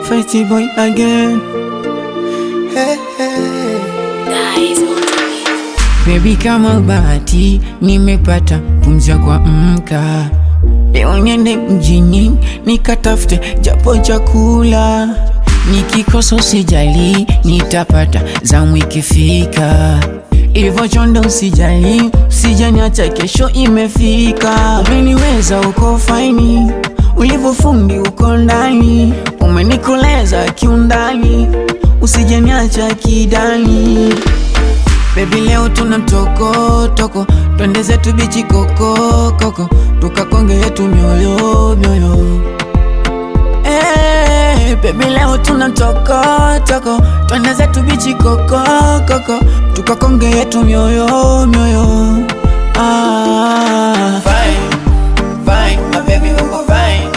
Fighty boy again. Baby, kama bahati nimepata pumzi ya kuamka. Leo niende mjini nikatafute japo chakula. Nikikosa usijali, nitapata zamu ikifika. Hivyo chonde usijali, usijaniacha kesho imefika. Umeniweza uko faini, ulivyofundi uko ndani. Umenikoleza kiundani, usijaniacha kidani. Baby, leo tuna toko, twende zetu bichi koko, tukakonge yetu mioyo. Baby, leo tuna toko, twende zetu bichi koko, tukakonge yetu mioyo. Fine, fine, my baby uko fine.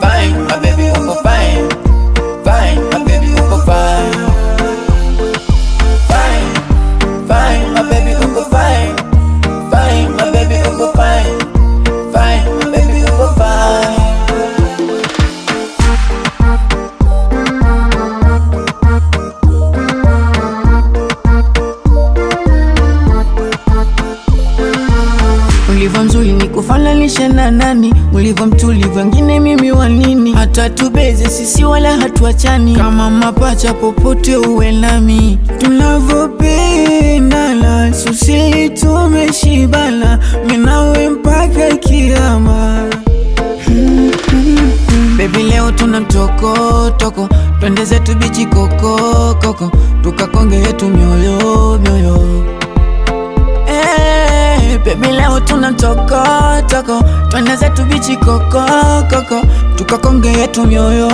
Fine, my baby uko fine. Fine, my baby uko fine. Fine, fine, my baby uko fine. Fine, my baby uko fine. Fine, my baby uko fine. Ulivyo mzuri nikufananishe na nani? Ulivyo mtulivu wengine mimi wanini? Hata tubeze sisi wala hatuachani. Kama mapacha popote uwe nami. Tunavyopendana susili tumeshibana. Mimi nawe mpaka kiyama. Baby, leo tuna toko, twende zetu bichi koko, tukakonge yetu mioyo. Baby, leo tuna toko, twende zetu bichi koko, tukakonge yetu mioyo.